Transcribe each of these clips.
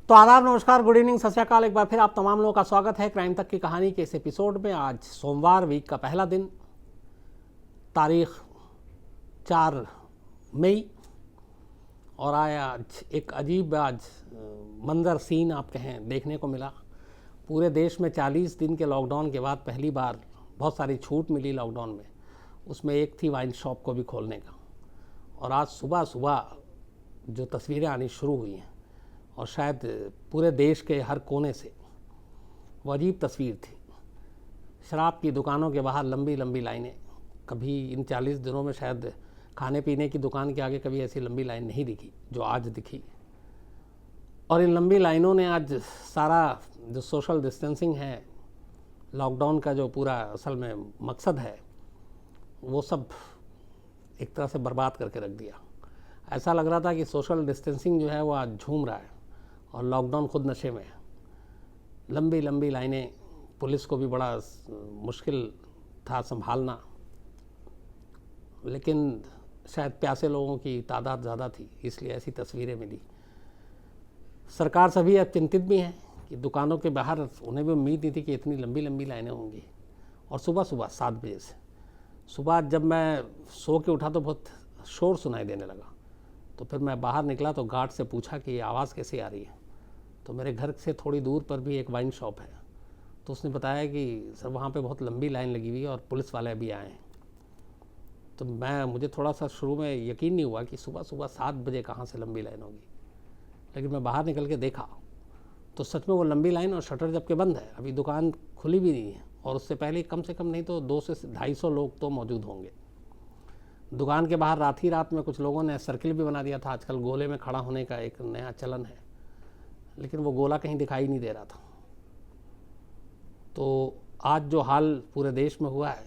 तो आदाब, नमस्कार, गुड इवनिंग, सत श्री अकाल। एक बार फिर आप तमाम लोगों का स्वागत है क्राइम तक की कहानी के इस एपिसोड में। आज सोमवार, वीक का पहला दिन, तारीख 4 मई, और आज एक अजीब मंजर सीन आप कहें देखने को मिला। पूरे देश में 40 दिन के लॉकडाउन के बाद पहली बार बहुत सारी छूट मिली लॉकडाउन में। उसमें एक थी वाइन शॉप को भी खोलने का। और आज सुबह सुबह जो तस्वीरें आनी शुरू हुई हैं, और शायद पूरे देश के हर कोने से, वो अजीब तस्वीर थी। शराब की दुकानों के बाहर लंबी लंबी लाइनें। कभी इन 40 दिनों में शायद खाने पीने की दुकान के आगे कभी ऐसी लंबी लाइन नहीं दिखी जो आज दिखी। और इन लंबी लाइनों ने आज सारा जो सोशल डिस्टेंसिंग है, लॉकडाउन का जो पूरा असल में मकसद है, वो सब एक तरह से बर्बाद करके रख दिया। ऐसा लग रहा था कि सोशल डिस्टेंसिंग जो है वो आज झूम रहा है और लॉकडाउन खुद नशे में है। लंबी लंबी लाइनें, पुलिस को भी बड़ा मुश्किल था संभालना, लेकिन शायद प्यासे लोगों की तादाद ज़्यादा थी, इसलिए ऐसी तस्वीरें मिली। सरकार सभी अब चिंतित भी हैं कि दुकानों के बाहर उन्हें भी उम्मीद नहीं थी कि इतनी लंबी लंबी लाइनें होंगी। और सुबह सुबह 7 बजे से सुबह जब मैं सो के उठा तो बहुत शोर सुनाई देने लगा। तो फिर मैं बाहर निकला तो गार्ड से पूछा कि ये आवाज़ कैसे आ रही है। तो मेरे घर से थोड़ी दूर पर भी एक वाइन शॉप है, तो उसने बताया कि सर वहाँ पे बहुत लंबी लाइन लगी हुई है और पुलिस वाले भी आए हैं। तो मुझे थोड़ा सा शुरू में यकीन नहीं हुआ कि सुबह सुबह 7 बजे कहाँ से लंबी लाइन होगी। लेकिन मैं बाहर निकल के देखा तो सच में वो लंबी लाइन, और शटर जबकि बंद है, अभी दुकान खुली भी नहीं है, और उससे पहले कम से कम नहीं तो 200 से 250 लोग तो मौजूद होंगे। दुकान के बाहर रात ही रात में कुछ लोगों ने सर्किल भी बना दिया था। आजकल गोले में खड़ा होने का एक नया चलन है, लेकिन वो गोला कहीं दिखाई नहीं दे रहा था। तो आज जो हाल पूरे देश में हुआ है,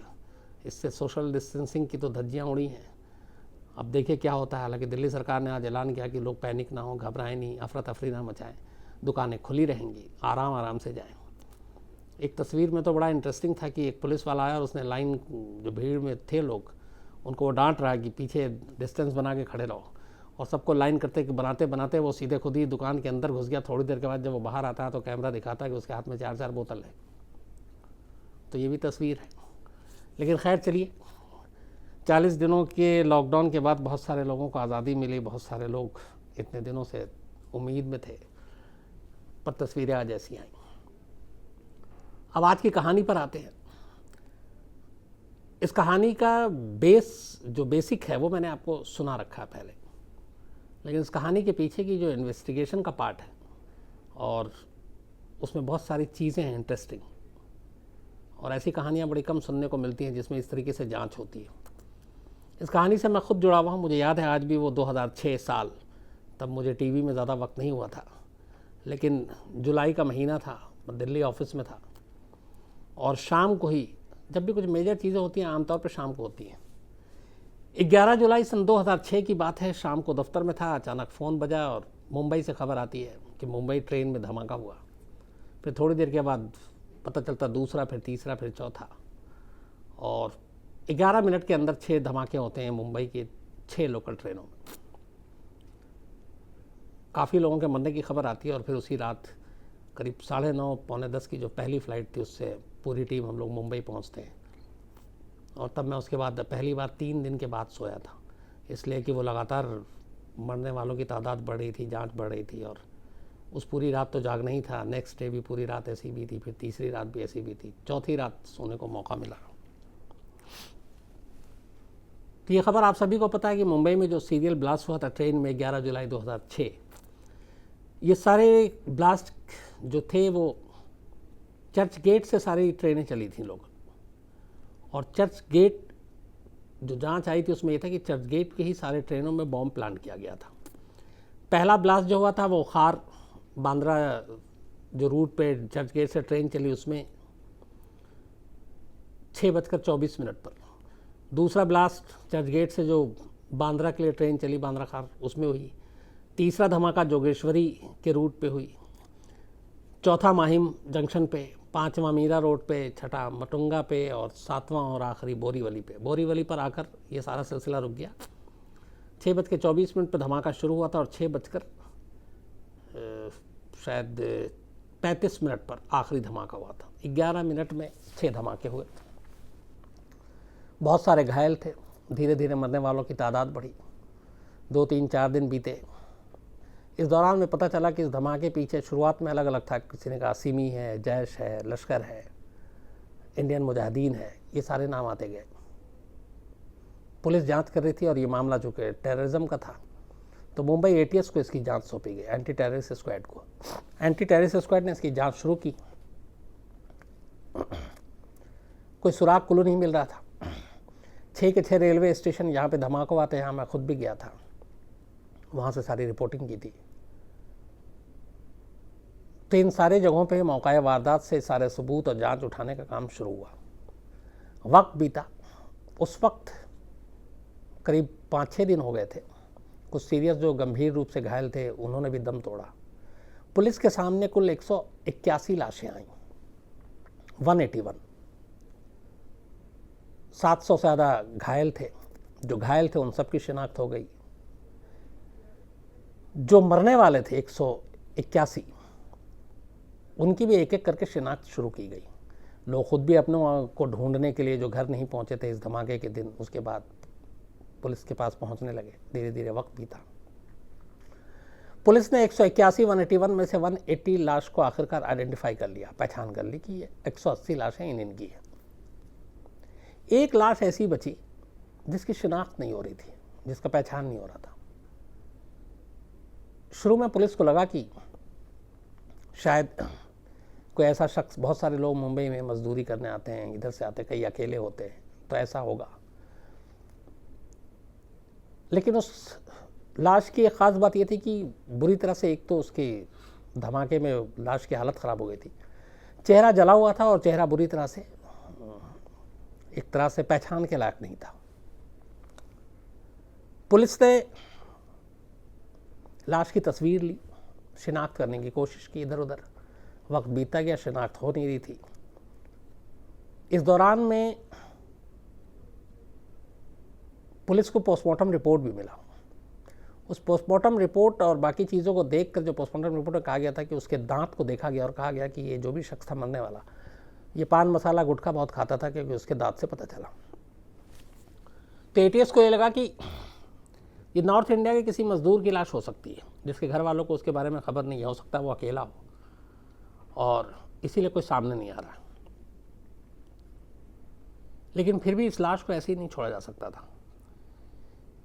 इससे सोशल डिस्टेंसिंग की तो धज्जियाँ उड़ी हैं। अब देखिए क्या होता है। हालांकि दिल्ली सरकार ने आज ऐलान किया कि लोग पैनिक ना हो, घबराएं नहीं, अफरा तफरी ना मचाएं, दुकानें खुली रहेंगी, आराम आराम से जाएं। एक तस्वीर में तो बड़ा इंटरेस्टिंग था कि एक पुलिस वाला आया और उसने लाइन, जो भीड़ में थे लोग, उनको वो डांट रहा है कि पीछे डिस्टेंस बना के खड़े रहो, और सबको लाइन करते बनाते बनाते वो सीधे खुद ही दुकान के अंदर घुस गया। थोड़ी देर के बाद जब वो बाहर आता है तो कैमरा दिखाता है कि उसके हाथ में 4-4 बोतल है। तो ये भी तस्वीर है। लेकिन खैर चलिए, 40 दिनों के लॉकडाउन के बाद बहुत सारे लोगों को आज़ादी मिली। बहुत सारे लोग इतने दिनों से उम्मीद में थे, पर तस्वीरें आज ऐसी आई। अब आज की कहानी पर आते हैं। इस कहानी का जो बेसिक है वो मैंने आपको सुना रखा है पहले, लेकिन इस कहानी के पीछे की जो इन्वेस्टिगेशन का पार्ट है, और उसमें बहुत सारी चीज़ें हैं इंटरेस्टिंग, और ऐसी कहानियाँ बड़ी कम सुनने को मिलती हैं जिसमें इस तरीके से जांच होती है। इस कहानी से मैं खुद जुड़ा हुआ हूँ। मुझे याद है आज भी वो 2006 साल, तब मुझे टीवी में ज़्यादा वक्त नहीं हुआ था, लेकिन जुलाई का महीना था, मैं दिल्ली ऑफिस में था, और शाम को ही, जब भी कुछ मेजर चीज़ें होती हैं आमतौर पर शाम को होती हैं। 11 जुलाई सन 2006 की बात है। शाम को दफ्तर में था, अचानक फ़ोन बजा और मुंबई से खबर आती है कि मुंबई ट्रेन में धमाका हुआ। फिर थोड़ी देर के बाद पता चलता दूसरा, फिर तीसरा, फिर चौथा, और 11 मिनट के अंदर 6 धमाके होते हैं मुंबई के 6 लोकल ट्रेनों में। काफ़ी लोगों के मरने की खबर आती है, और फिर उसी रात करीब 9:30 पौने 10 की जो पहली फ़्लाइट थी, उससे पूरी टीम हम लोग मुंबई पहुंचते हैं। और तब मैं उसके बाद पहली बार 3 दिन के बाद सोया था, इसलिए कि वो लगातार मरने वालों की तादाद बढ़ रही थी, जांच बढ़ रही थी, और उस पूरी रात तो जागना ही था। नेक्स्ट डे भी पूरी रात ऐसी भी थी, फिर तीसरी रात भी ऐसी भी थी, चौथी रात सोने को मौका मिला। तो ये खबर आप सभी को पता है कि मुंबई में जो सीरियल ब्लास्ट हुआ था ट्रेन में 11 जुलाई 2006, ये सारे ब्लास्ट जो थे वो चर्च गेट से सारी ट्रेनें चली थी लोग। और चर्च गेट जो जांच आई थी उसमें यह था कि चर्च गेट के ही सारे ट्रेनों में बॉम्ब प्लांट किया गया था। पहला ब्लास्ट जो हुआ था वो खार बांद्रा जो रूट पे चर्च गेट से ट्रेन चली, उसमें 6:24 पर। दूसरा ब्लास्ट चर्च गेट से जो बांद्रा के लिए ट्रेन चली, बांद्रा खार, उसमें हुई। तीसरा धमाका जोगेश्वरी के रूट पे हुई। चौथा माहिम जंक्शन पे, पांचवा मीरा रोड पे, छठा मटुंगा पे, और सातवां और आखिरी बोरीवली पे। बोरीवली पर आकर ये सारा सिलसिला रुक गया। 6:24 पर धमाका शुरू हुआ था, और 6 बजकर शायद 35 मिनट पर आखिरी धमाका हुआ था। 11 मिनट में 6 धमाके हुए। बहुत सारे घायल थे। धीरे धीरे मरने वालों की तादाद बढ़ी। 2, 3, 4 दिन बीते। इस दौरान में पता चला कि इस धमाके पीछे शुरुआत में अलग अलग था। किसी ने कहा सिमी है, जैश है, लश्कर है, इंडियन मुजाहिदीन है, ये सारे नाम आते गए। पुलिस जांच कर रही थी और ये मामला जो कि टेररिज्म का था, तो मुंबई एटीएस को इसकी जांच सौंपी गई, एंटी टेररिस्ट स्क्वाड को। एंटी टेररिस्ट स्क्वाड ने इसकी जांच शुरू की। कोई सुराग कुल्लू नहीं मिल रहा था। 6 के 6 रेलवे स्टेशन जहाँ पे धमाके आते हैं, यहाँ मैं खुद भी गया था, वहाँ से सारी रिपोर्टिंग की थी। तो इन सारे जगहों पे मौका वारदात से सारे सबूत और जांच उठाने का काम शुरू हुआ। वक्त बीता। उस वक्त करीब 5-6 दिन हो गए थे। कुछ सीरियस जो गंभीर रूप से घायल थे उन्होंने भी दम तोड़ा। पुलिस के सामने कुल 181 लाशें आईं, 181। 700 से ज़्यादा घायल थे। जो घायल थे उन सब की शिनाख्त हो गई। जो मरने वाले थे 181, उनकी भी एक एक करके शिनाख्त शुरू की गई। लोग खुद भी अपनों को ढूंढने के लिए जो घर नहीं पहुंचे थे इस धमाके के दिन, उसके बाद पुलिस के पास पहुंचने लगे। धीरे धीरे वक्त बीता। पुलिस ने 181, 181 में से 180 लाश को आखिरकार आइडेंटिफाई कर लिया, पहचान कर ली कि ये 180 लाशें इनकी है। एक लाश ऐसी बची जिसकी शिनाख्त नहीं हो रही थी, जिसका पहचान नहीं हो रहा था। शुरू में पुलिस को लगा कि शायद कोई ऐसा शख्स, बहुत सारे लोग मुंबई में मजदूरी करने आते हैं, इधर से आते, कई अकेले होते हैं, तो ऐसा होगा। लेकिन उस लाश की एक ख़ास बात यह थी कि बुरी तरह से, एक तो उसके धमाके में लाश की हालत ख़राब हो गई थी, चेहरा जला हुआ था और चेहरा बुरी तरह से, एक तरह से पहचान के लायक नहीं था। पुलिस ने लाश की तस्वीर ली, शिनाख्त करने की कोशिश की। इधर उधर वक्त बीतता गया, शिनाख्त हो नहीं रही थी। इस दौरान में पुलिस को पोस्टमार्टम रिपोर्ट भी मिला। उस पोस्टमार्टम रिपोर्ट और बाकी चीज़ों को देखकर जो पोस्टमार्टम रिपोर्ट में कहा गया था कि उसके दांत को देखा गया और कहा गया कि ये जो भी शख्स था मरने वाला, ये पान मसाला गुटखा बहुत खाता था, क्योंकि उसके दांत से पता चला। तो एटीएस को ये लगा कि ये नॉर्थ इंडिया के किसी मजदूर की लाश हो सकती है, जिसके घर वालों को उसके बारे में खबर नहीं है। हो सकता है वो अकेला हो और इसीलिए कोई सामने नहीं आ रहा। लेकिन फिर भी इस लाश को ऐसे ही नहीं छोड़ा जा सकता था,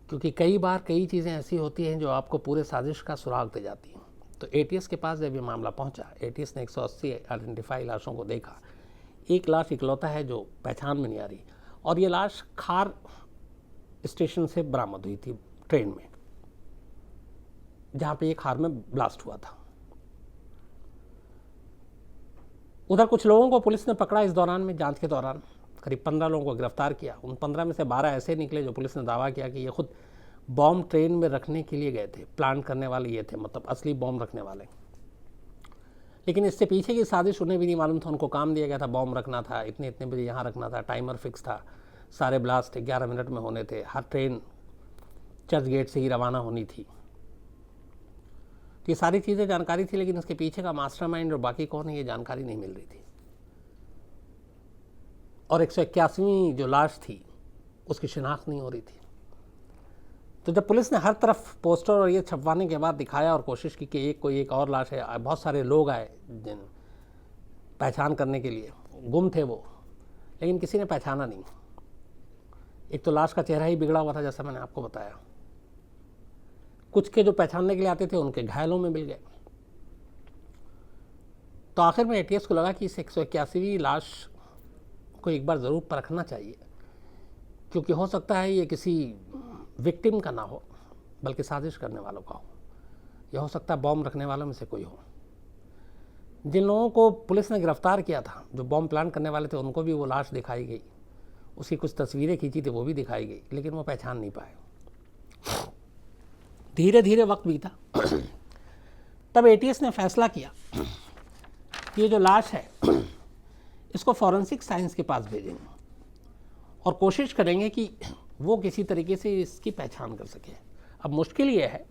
क्योंकि कई बार कई चीज़ें ऐसी होती हैं जो आपको पूरे साजिश का सुराग दे जाती हैं। तो एटीएस के पास जब ये मामला पहुंचा, एटीएस ने 180 आइडेंटिफाई लाशों को देखा। एक लाश इकलौता है जो पहचान में नहीं आ रही, और ये लाश खार स्टेशन से बरामद हुई थी, ट्रेन में, जहाँ पे एक खार में ब्लास्ट हुआ था। उधर कुछ लोगों को पुलिस ने पकड़ा इस दौरान में, जांच के दौरान करीब 15 लोगों को गिरफ्तार किया। उन 15 में से 12 ऐसे निकले जो पुलिस ने दावा किया कि ये खुद बॉम्ब ट्रेन में रखने के लिए गए थे, प्लान करने वाले ये थे, मतलब असली बॉम्ब रखने वाले। लेकिन इससे पीछे की साजिश उन्हें भी नहीं मालूम था। उनको काम दिया गया था, बॉम्ब रखना था, इतने इतने बजे यहाँ रखना था, टाइमर फिक्स था, सारे ब्लास्ट 11 मिनट में होने थे, हर ट्रेन चर्च गेट से ही रवाना होनी थी। ये सारी चीज़ें जानकारी थी, लेकिन इसके पीछे का मास्टरमाइंड और बाकी कौन है ये जानकारी नहीं मिल रही थी। और 181वीं जो लाश थी उसकी शिनाख्त नहीं हो रही थी। तो जब पुलिस ने हर तरफ पोस्टर और ये छपवाने के बाद दिखाया और कोशिश की कि एक कोई एक और लाश है, बहुत सारे लोग आए जिन पहचान करने के लिए, गुम थे वो, लेकिन किसी ने पहचाना नहीं। एक तो लाश का चेहरा ही बिगड़ा हुआ था, जैसा मैंने आपको बताया। कुछ के जो पहचानने के लिए आते थे उनके घायलों में मिल गए। तो आखिर में एटीएस को लगा कि इस 181वीं लाश को एक बार ज़रूर परखना चाहिए, क्योंकि हो सकता है ये किसी विक्टिम का ना हो, बल्कि साजिश करने वालों का हो। यह हो सकता है बॉम्ब रखने वालों में से कोई हो। जिन लोगों को पुलिस ने गिरफ्तार किया था, जो बॉम्ब प्लान करने वाले थे, उनको भी वो लाश दिखाई गई, उसकी कुछ तस्वीरें खींची थी वो भी दिखाई गई, लेकिन वो पहचान नहीं पाए। धीरे धीरे वक्त बीता। तब एटीएस ने फैसला किया कि ये जो लाश है इसको फॉरेंसिक साइंस के पास भेजेंगे और कोशिश करेंगे कि वो किसी तरीके से इसकी पहचान कर सके। अब मुश्किल ये है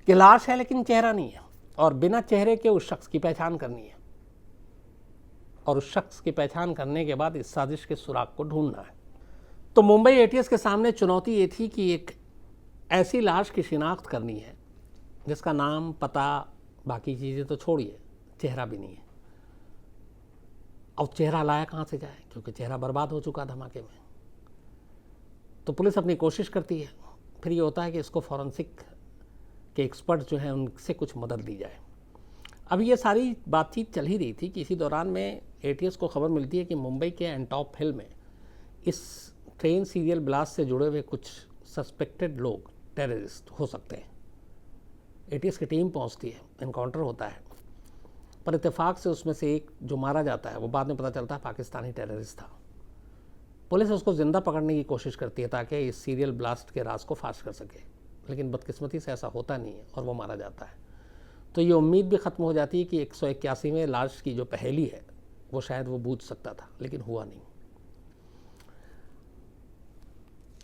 कि लाश है लेकिन चेहरा नहीं है, और बिना चेहरे के उस शख्स की पहचान करनी है, और उस शख्स की पहचान करने के बाद इस साजिश के सुराग को ढूंढना है। तो मुंबई एटीएस के सामने चुनौती ये थी कि एक ऐसी लाश की शिनाख्त करनी है जिसका नाम, पता, बाकी चीज़ें तो छोड़िए, चेहरा भी नहीं है। अब चेहरा लाया कहाँ से जाए, क्योंकि चेहरा बर्बाद हो चुका धमाके में। तो पुलिस अपनी कोशिश करती है। फिर ये होता है कि इसको फॉरेंसिक के एक्सपर्ट जो हैं उनसे कुछ मदद ली जाए। अब ये सारी बातचीत चल ही रही थी कि इसी दौरान में एटीएस को खबर मिलती है कि मुंबई के एंटॉप हिल में इस ट्रेन सीरियल ब्लास्ट से जुड़े हुए कुछ सस्पेक्टेड लोग टेररिस्ट हो सकते हैं। एटीएस की टीम पहुंचती है, एनकाउंटर होता है, पर इत्तेफाक से उसमें से एक जो मारा जाता है वो बाद में पता चलता है पाकिस्तानी टेररिस्ट था। पुलिस उसको ज़िंदा पकड़ने की कोशिश करती है ताकि इस सीरियल ब्लास्ट के राज को फाश कर सके, लेकिन बदकिस्मती से ऐसा होता नहीं है और वो मारा जाता है। तो ये उम्मीद भी ख़त्म हो जाती है कि 181वें लाश की जो पहेली है वो शायद वो बूझ सकता था, लेकिन हुआ नहीं।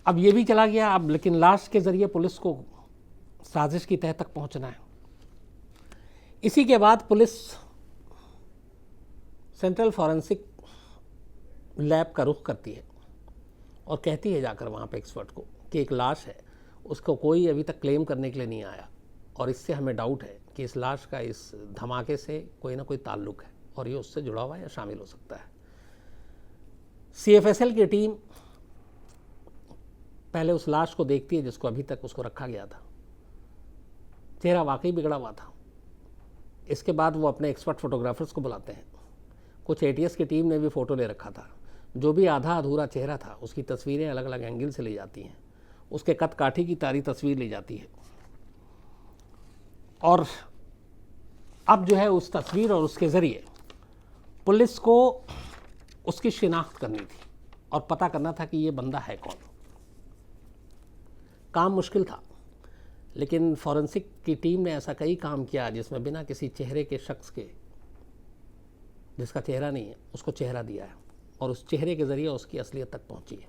अब ये भी चला गया। अब लेकिन लाश के ज़रिए पुलिस को साजिश की तह तक पहुंचना है। इसी के बाद पुलिस सेंट्रल फॉरेंसिक लैब का रुख करती है और कहती है जाकर वहाँ पे एक्सपर्ट को कि एक लाश है, उसको कोई अभी तक क्लेम करने के लिए नहीं आया, और इससे हमें डाउट है कि इस लाश का इस धमाके से कोई ना कोई ताल्लुक है और ये उससे जुड़ा हुआ है या शामिल हो सकता है। CFSL की टीम पहले उस लाश को देखती है जिसको अभी तक उसको रखा गया था। चेहरा वाकई बिगड़ा हुआ था। इसके बाद वो अपने एक्सपर्ट फोटोग्राफर्स को बुलाते हैं। कुछ ATS की टीम ने भी फ़ोटो ले रखा था। जो भी आधा अधूरा चेहरा था उसकी तस्वीरें अलग अलग एंगल से ली जाती हैं, उसके कद काठी की तारी तस्वीर ली जाती है, और अब जो है उस तस्वीर और उसके ज़रिए पुलिस को उसकी शिनाख्त करनी थी और पता करना था कि ये बंदा है कौन। काम मुश्किल था, लेकिन फॉरेंसिक की टीम ने ऐसा कई काम किया जिसमें बिना किसी चेहरे के शख्स के, जिसका चेहरा नहीं है, उसको चेहरा दिया है और उस चेहरे के ज़रिए उसकी असलियत तक पहुंची है।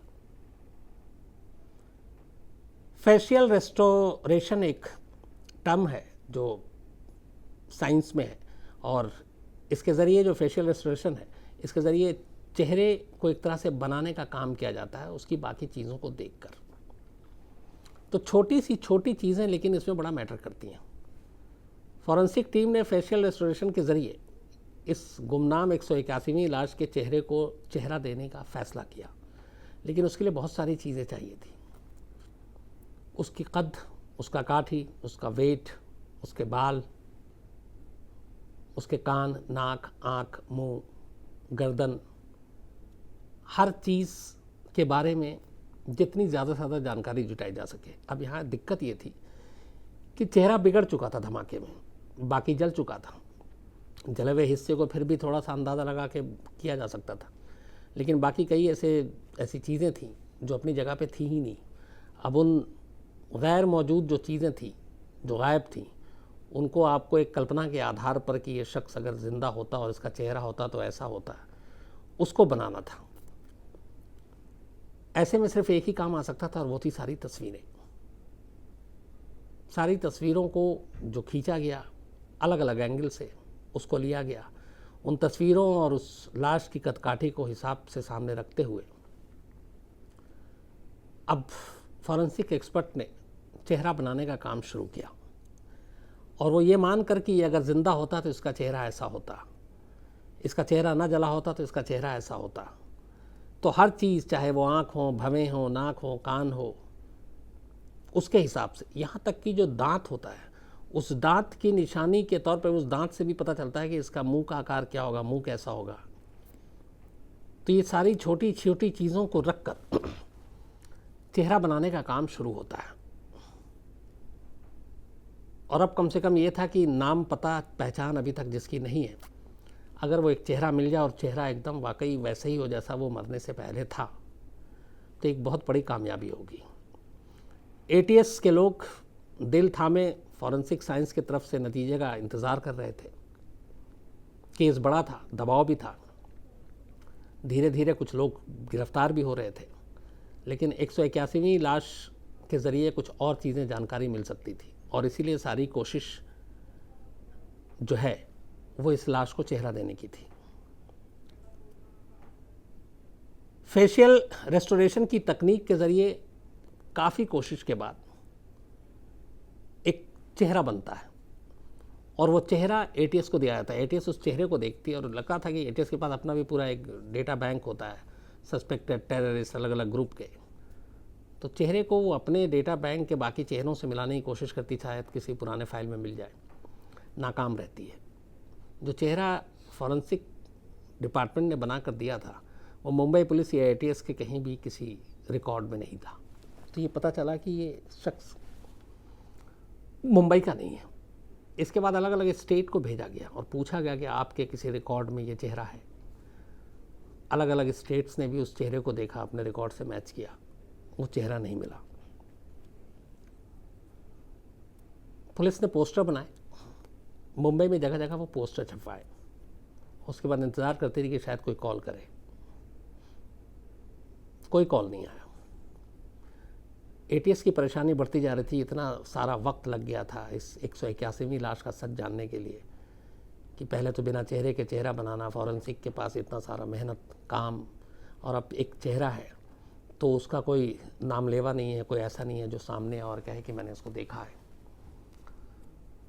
फेशियल रेस्टोरेशन एक टर्म है जो साइंस में है, और इसके ज़रिए जो फेशियल रेस्टोरेशन है, इसके ज़रिए चेहरे को एक तरह से बनाने का काम किया जाता है उसकी बाकी चीज़ों को देखकर। तो छोटी सी छोटी चीज़ें लेकिन इसमें बड़ा मैटर करती हैं। फॉरेंसिक टीम ने फेशियल रेस्टोरेशन के ज़रिए इस गुमनाम 181वीं लाश के चेहरे को चेहरा देने का फ़ैसला किया, लेकिन उसके लिए बहुत सारी चीज़ें चाहिए थी। उसकी कद, उसका काठी, उसका वेट, उसके बाल, उसके कान, नाक, आँख, मुंह, गर्दन, हर चीज़ के बारे में जितनी ज़्यादा से ज़्यादा जानकारी जुटाई जा सके। अब यहाँ दिक्कत ये थी कि चेहरा बिगड़ चुका था धमाके में, बाकी जल चुका था। जले हुए हिस्से को फिर भी थोड़ा सा अंदाज़ा लगा के किया जा सकता था, लेकिन बाकी कई ऐसी चीज़ें थीं जो अपनी जगह पे थी ही नहीं। अब उन गैर मौजूद जो चीज़ें थी, जो गायब थी, उनको आपको एक कल्पना के आधार पर कि ये शख्स अगर ज़िंदा होता और इसका चेहरा होता तो ऐसा होता, उसको बनाना था। ऐसे में सिर्फ एक ही काम आ सकता था और वो थी सारी तस्वीरें। सारी तस्वीरों को जो खींचा गया अलग अलग एंगल से, उसको लिया गया। उन तस्वीरों और उस लाश की कदकाठी को हिसाब से सामने रखते हुए अब फॉरेंसिक एक्सपर्ट ने चेहरा बनाने का काम शुरू किया, और वो ये मान कर कि अगर ज़िंदा होता तो इसका चेहरा ऐसा होता, इसका चेहरा ना जला होता तो इसका चेहरा ऐसा होता। तो हर चीज़, चाहे वो आँख हो, भवें हो, नाक हो, कान हो, उसके हिसाब से, यहाँ तक कि जो दांत होता है उस दांत की निशानी के तौर पर उस दांत से भी पता चलता है कि इसका मुंह का आकार क्या होगा, मुंह कैसा होगा। तो ये सारी छोटी छोटी चीज़ों को रखकर चेहरा बनाने का काम शुरू होता है। और अब कम से कम ये था कि नाम, पता, पहचान अभी तक जिसकी नहीं है, अगर वो एक चेहरा मिल जाए और चेहरा एकदम वाकई वैसे ही हो जैसा वो मरने से पहले था, तो एक बहुत बड़ी कामयाबी होगी। ATS के लोग दिल थामे फॉरेंसिक साइंस की तरफ से नतीजे का इंतज़ार कर रहे थे। केस बड़ा था, दबाव भी था, धीरे धीरे कुछ लोग गिरफ्तार भी हो रहे थे, लेकिन 181वीं लाश के ज़रिए कुछ और चीज़ें जानकारी मिल सकती थी, और इसीलिए सारी कोशिश जो है वो इस लाश को चेहरा देने की थी। फेशियल रेस्टोरेशन की तकनीक के ज़रिए काफ़ी कोशिश के बाद एक चेहरा बनता है और वो चेहरा एटीएस को दिया जाता है। एटीएस उस चेहरे को देखती है और लगा था कि एटीएस के पास अपना भी पूरा एक डेटा बैंक होता है सस्पेक्टेड टेररिस्ट अलग अलग ग्रुप के। तो चेहरे को वो अपने डेटा बैंक के बाकी चेहरों से मिलाने की कोशिश करती, शायद किसी पुराने फाइल में मिल जाए, नाकाम रहती है। जो चेहरा फॉरेंसिक डिपार्टमेंट ने बना कर दिया था वो मुंबई पुलिस या एटीएस के कहीं भी किसी रिकॉर्ड में नहीं था। तो ये पता चला कि ये शख्स मुंबई का नहीं है। इसके बाद अलग अलग स्टेट को भेजा गया और पूछा गया कि आपके किसी रिकॉर्ड में ये चेहरा है। अलग अलग स्टेट्स ने भी उस चेहरे को देखा, अपने रिकॉर्ड से मैच किया, वो चेहरा नहीं मिला। पुलिस ने पोस्टर बनाए, मुंबई में जगह जगह वो पोस्टर छपवाए। उसके बाद इंतज़ार करती रही कि शायद कोई कॉल करे। कोई कॉल नहीं आया। एटीएस की परेशानी बढ़ती जा रही थी। इतना सारा वक्त लग गया था इस 181वीं लाश का सच जानने के लिए कि पहले तो बिना चेहरे के चेहरा बनाना, फॉरेंसिक के पास इतना सारा मेहनत काम, और अब एक चेहरा है तो उसका कोई नाम लेवा नहीं है, कोई ऐसा नहीं है जो सामने और कहे कि मैंने उसको देखा है।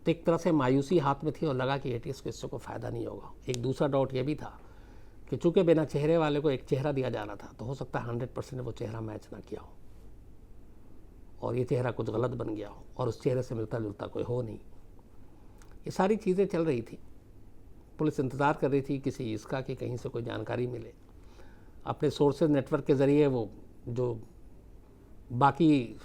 तो एक तरह से मायूसी हाथ में थी और लगा कि एटीएस को इससे कोई फ़ायदा नहीं होगा। एक दूसरा डाउट ये भी था कि चूँकि बिना चेहरे वाले को एक चेहरा दिया जा रहा था तो हो सकता है 100% वो चेहरा मैच ना किया हो और ये चेहरा कुछ गलत बन गया हो और उस चेहरे से मिलता जुलता कोई हो नहीं। ये सारी चीज़ें चल रही थी। पुलिस इंतज़ार कर रही थी किसी इसका कि कहीं से कोई जानकारी मिले। अपने सोर्सेज नेटवर्क के ज़रिए वो जो बाकी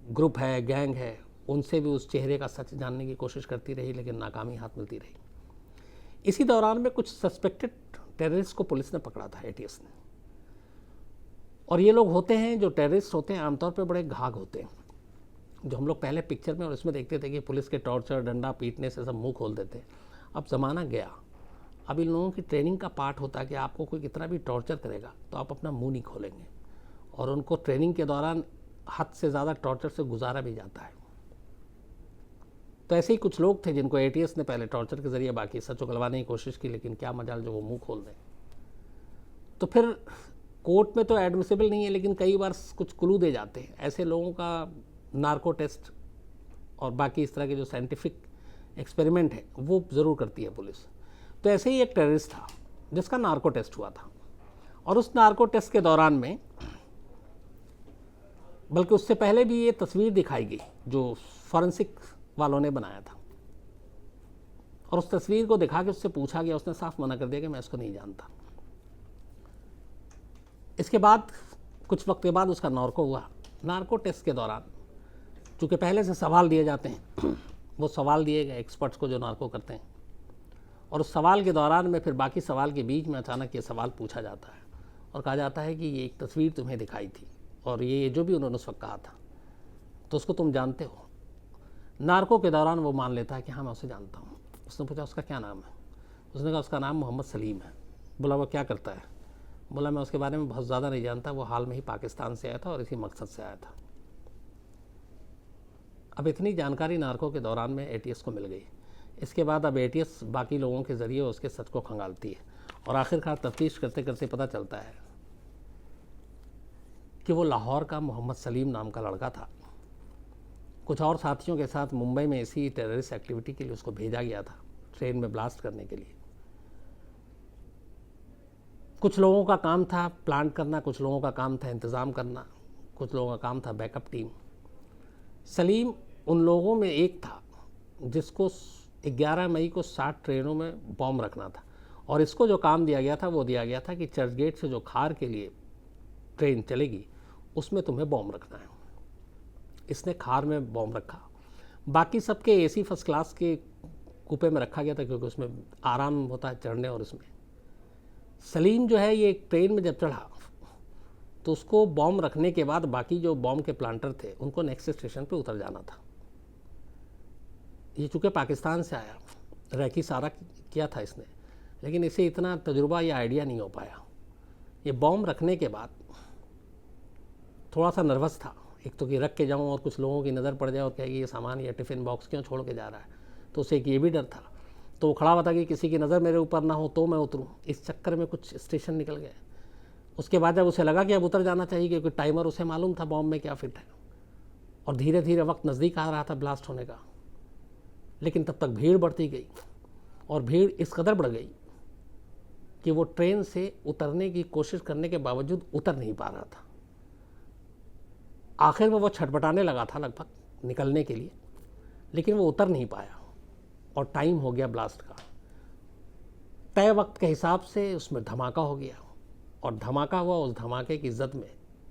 ग्रुप है, गैंग है, उनसे भी उस चेहरे का सच जानने की कोशिश करती रही, लेकिन नाकामी हाथ मिलती रही। इसी दौरान में कुछ सस्पेक्टेड टेररिस्ट को पुलिस ने पकड़ा था, एटीएस ने। और ये लोग होते हैं, जो टेररिस्ट होते हैं आमतौर पे बड़े घाघ होते हैं, जो हम लोग पहले पिक्चर में और इसमें देखते थे कि पुलिस के टॉर्चर, डंडा पीटने से सब मुंह खोल देते। अब ज़माना गया। अब इन लोगों की ट्रेनिंग का पार्ट होता है कि आपको कोई कितना भी टॉर्चर करेगा तो आप अपना मुंह नहीं खोलेंगे, और उनको ट्रेनिंग के दौरान हद से ज़्यादा टॉर्चर से गुजारा भी जाता है। तो ऐसे ही कुछ लोग थे जिनको एटीएस ने पहले टॉर्चर के ज़रिए बाकी सच उगलवाने की कोशिश की, लेकिन क्या मजाल जो वो मुंह खोल दें। तो फिर कोर्ट में तो एडमिसिबल नहीं है, लेकिन कई बार कुछ क्लू दे जाते हैं। ऐसे लोगों का नार्को टेस्ट और बाकी इस तरह के जो साइंटिफिक एक्सपेरिमेंट है वो ज़रूर करती है पुलिस। तो ऐसे ही एक टेररिस्ट था जिसका नार्को टेस्ट हुआ था, और उस नार्को टेस्ट के दौरान में, बल्कि उससे पहले भी ये तस्वीर दिखाई गई जो फॉरेंसिक वालों ने बनाया था, और उस तस्वीर को दिखा के उससे पूछा गया। उसने साफ मना कर दिया कि मैं इसको नहीं जानता। इसके बाद कुछ वक्त के बाद उसका नार्को हुआ। नार्को टेस्ट के दौरान चूँकि पहले से सवाल दिए जाते हैं, वो सवाल दिए गए एक्सपर्ट्स को जो नार्को करते हैं, और उस सवाल के दौरान में फिर बाकी सवाल के बीच में अचानक ये सवाल पूछा जाता है और कहा जाता है कि ये एक तस्वीर तुम्हें दिखाई थी और ये जो भी उन्होंने उस वक्त कहा था तो उसको तुम जानते हो। नार्को के दौरान वो मान लेता है कि हाँ मैं उसे जानता हूँ। उसने पूछा उसका क्या नाम है? उसने कहा उसका नाम मोहम्मद सलीम है। बोला वो क्या करता है? बोला मैं उसके बारे में बहुत ज़्यादा नहीं जानता, वो हाल में ही पाकिस्तान से आया था और इसी मकसद से आया था। अब इतनी जानकारी नार्को के दौरान में एटीएस को मिल गई। इसके बाद अब एटीएस बाकी लोगों के ज़रिए उसके सच को खंगालती है, और आखिरकार तफ्तीश करते करते पता चलता है कि वो लाहौर का मोहम्मद सलीम नाम का लड़का था। कुछ और साथियों के साथ मुंबई में इसी टेररिस्ट एक्टिविटी के लिए उसको भेजा गया था, ट्रेन में ब्लास्ट करने के लिए। कुछ लोगों का काम था प्लान करना, कुछ लोगों का काम था इंतज़ाम करना, कुछ लोगों का काम था बैकअप टीम। सलीम उन लोगों में एक था जिसको 11 मई को 60 ट्रेनों में बॉम्ब रखना था, और इसको जो काम दिया गया था वो दिया गया था कि चर्चगेट से जो खार के लिए ट्रेन चलेगी उसमें तुम्हें बॉम्ब रखना है। इसने खार में बॉम्ब रखा। बाकी सबके एसी फर्स्ट क्लास के कूपे में रखा गया था क्योंकि उसमें आराम होता है चढ़ने और इसमें। सलीम जो है ये ट्रेन में जब चढ़ा तो उसको बॉम्ब रखने के बाद बाकी जो बॉम्ब के प्लांटर थे उनको नेक्स्ट स्टेशन पे उतर जाना था। ये चूँकि पाकिस्तान से आया, रैकी सारा किया था इसने, लेकिन इसे इतना तजुर्बा या आइडिया नहीं हो पाया। ये बॉम्ब रखने के बाद थोड़ा सा नर्वस था, एक तो कि रख के जाऊं और कुछ लोगों की नज़र पड़ जाए और कहेगी ये सामान या टिफ़िन बॉक्स क्यों छोड़ के जा रहा है, तो उसे एक ये भी डर था। तो वो खड़ा हुआ था कि किसी की नज़र मेरे ऊपर ना हो तो मैं उतरूँ। इस चक्कर में कुछ स्टेशन निकल गए। उसके बाद जब उसे लगा कि अब उतर जाना चाहिए, क्योंकि टाइमर उसे मालूम था बॉम्ब में क्या फिट है, और धीरे धीरे वक्त नज़दीक आ रहा था ब्लास्ट होने का, लेकिन तब तक भीड़ बढ़ती गई, और भीड़ इस कदर बढ़ गई कि वो ट्रेन से उतरने की कोशिश करने के बावजूद उतर नहीं पा रहा था। आखिर में वो छटपटाने लगा था लगभग निकलने के लिए, लेकिन वो उतर नहीं पाया, और टाइम हो गया ब्लास्ट का। तय वक्त के हिसाब से उसमें धमाका हो गया, और धमाका हुआ, उस धमाके की जद में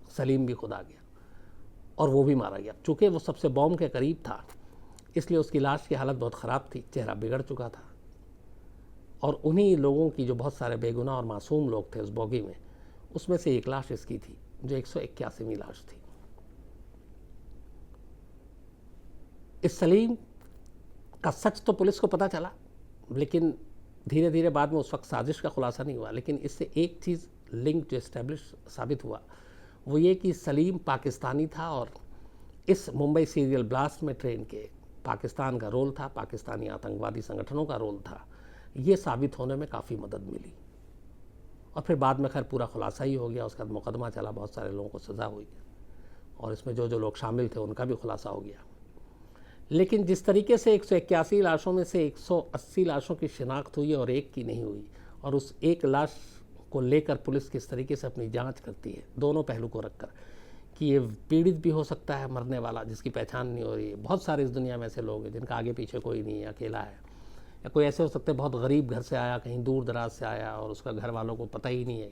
सलीम भी खुद आ गया और वो भी मारा गया। चूँकि वो सबसे बॉम्ब के करीब था, इसलिए उसकी लाश की हालत बहुत ख़राब थी, चेहरा बिगड़ चुका था, और उन्हीं लोगों की, जो बहुत सारे बेगुनाह और मासूम लोग थे उस बोगी में, उसमें से एक लाश इसकी थी, जो 181वीं लाश थी। इस सलीम का सच तो पुलिस को पता चला, लेकिन धीरे धीरे बाद में उस वक्त साजिश का खुलासा नहीं हुआ। लेकिन इससे एक चीज़ लिंक जो इस्टेब्लिश साबित हुआ, वो ये कि सलीम पाकिस्तानी था, और इस मुंबई सीरियल ब्लास्ट में ट्रेन के पाकिस्तान का रोल था, पाकिस्तानी आतंकवादी संगठनों का रोल था। ये साबित होने में काफ़ी मदद मिली, और फिर बाद में खैर पूरा खुलासा ही हो गया। उसके बाद मुकदमा चला, बहुत सारे लोगों को सज़ा हुई, और इसमें जो जो लोग शामिल थे उनका भी खुलासा हो गया। लेकिन जिस तरीके से 181 लाशों में से 180 लाशों की शिनाख्त हुई और एक की नहीं हुई, और उस एक लाश को लेकर पुलिस किस तरीके से अपनी जांच करती है, दोनों पहलू को रखकर, कि ये पीड़ित भी हो सकता है मरने वाला, जिसकी पहचान नहीं हो रही है। बहुत सारे इस दुनिया में ऐसे लोग हैं जिनका आगे पीछे कोई नहीं है, अकेला है, या कोई ऐसे हो सकते हैं बहुत गरीब घर से आया, कहीं दूर दराज से आया, और उसका घर वालों को पता ही नहीं है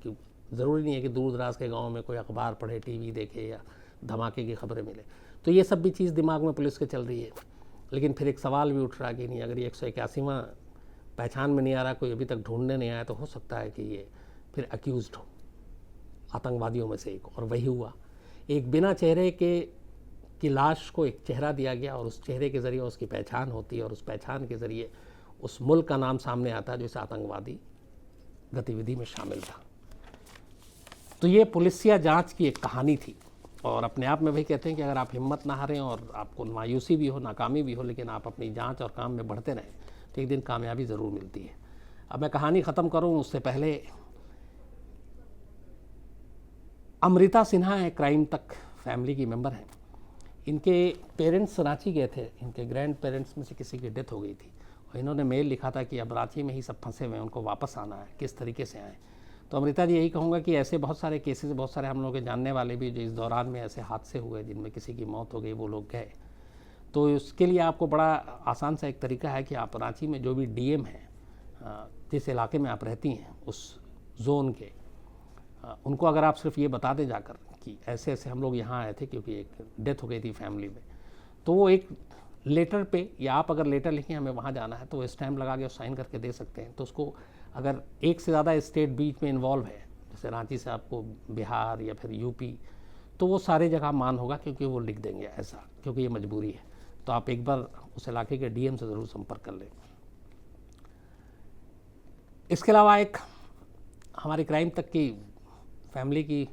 कि ज़रूरी नहीं है कि दूर दराज के गाँव में कोई अखबार पढ़े, TV देखे, या धमाके की खबरें मिले। तो ये सब भी चीज़ दिमाग में पुलिस के चल रही है। लेकिन फिर एक सवाल भी उठ रहा कि नहीं, अगर ये 181वां पहचान में नहीं आ रहा, कोई अभी तक ढूंढने नहीं आया, तो हो सकता है कि ये फिर अक्यूज्ड हो, आतंकवादियों में से एक। और वही हुआ, एक बिना चेहरे के की लाश को एक चेहरा दिया गया, और उस चेहरे के ज़रिए उसकी पहचान होती है, और उस पहचान के ज़रिए उस मुल्क का नाम सामने आता है जो इस आतंकवादी गतिविधि में शामिल था। तो ये पुलिसिया जांच की एक कहानी थी, और अपने आप में वही कहते हैं कि अगर आप हिम्मत ना हारें, और आपको मायूसी भी हो, नाकामी भी हो, लेकिन आप अपनी जांच और काम में बढ़ते रहें, तो एक दिन कामयाबी ज़रूर मिलती है। अब मैं कहानी ख़त्म करूं उससे पहले, अमृता सिन्हा है, क्राइम तक फैमिली की मेंबर हैं। इनके पेरेंट्स रांची गए थे, इनके ग्रैंड पेरेंट्स में से किसी की डेथ हो गई थी, और इन्होंने मेल लिखा था कि अब रांची में ही सब फंसे हुए हैं, उनको वापस आना है, किस तरीके से आएँ। तो अमृता जी, यही कहूँगा कि ऐसे बहुत सारे केसेस, बहुत सारे हम लोग के जानने वाले भी जो इस दौरान में ऐसे हादसे हुए जिनमें किसी की मौत हो गई, वो लोग गए। तो उसके लिए आपको बड़ा आसान सा एक तरीका है कि आप रांची में जो भी DM हैं, जिस इलाके में आप रहती हैं उस जोन के, उनको अगर आप सिर्फ ये बता दें जाकर कि ऐसे ऐसे हम लोग यहाँ आए थे क्योंकि एक डेथ हो गई थी फैमिली में, तो वो एक लेटर पे, या आप अगर लेटर लिखें हमें वहाँ जाना है, तो वो स्टैम्प लगा के साइन करके दे सकते हैं। तो उसको अगर एक से ज़्यादा स्टेट बीच में इन्वॉल्व है, जैसे रांची से आपको बिहार या फिर UP, तो वो सारे जगह मान होगा, क्योंकि वो लिख देंगे ऐसा, क्योंकि ये मजबूरी है। तो आप एक बार उस इलाके के DM से ज़रूर संपर्क कर लें। इसके अलावा एक हमारी क्राइम तक की फैमिली की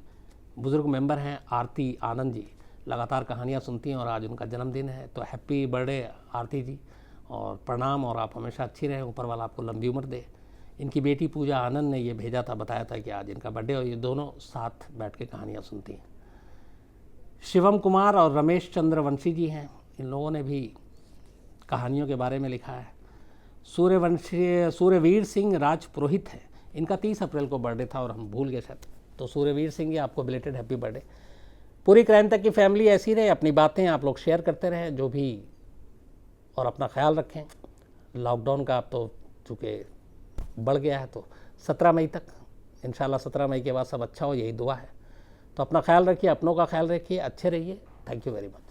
बुज़ुर्ग मेंबर हैं आरती आनंद जी, लगातार कहानियाँ सुनती हैं, और आज उनका जन्मदिन है। तो हैप्पी बर्थडे आरती जी, और प्रणाम, और आप हमेशा अच्छी रहें, ऊपर वाला आपको लंबी उम्र दे। इनकी बेटी पूजा आनंद ने ये भेजा था, बताया था कि आज इनका बर्थडे, और ये दोनों साथ बैठ के कहानियाँ सुनती हैं। शिवम कुमार और रमेश चंद्र वंशी जी हैं, इन लोगों ने भी कहानियों के बारे में लिखा है। सूर्यवीर सिंह राज पुरोहित है, इनका 30 अप्रैल को बर्थडे था और हम भूल गए शायद। तो सूर्यवीर सिंह जी, आपको बिलेटेड हैप्पी बर्थडे। पूरी क्राइम तक की फैमिली ऐसी रहे, अपनी बातें आप लोग शेयर करते रहें जो भी, और अपना ख्याल रखें। लॉकडाउन का अब तो चूँकि बढ़ गया है, तो 17 मई तक, इंशाल्लाह 17 मई के बाद सब अच्छा हो, यही दुआ है। तो अपना ख्याल रखिए, अपनों का ख्याल रखिए, अच्छे रहिए। Thank you very much.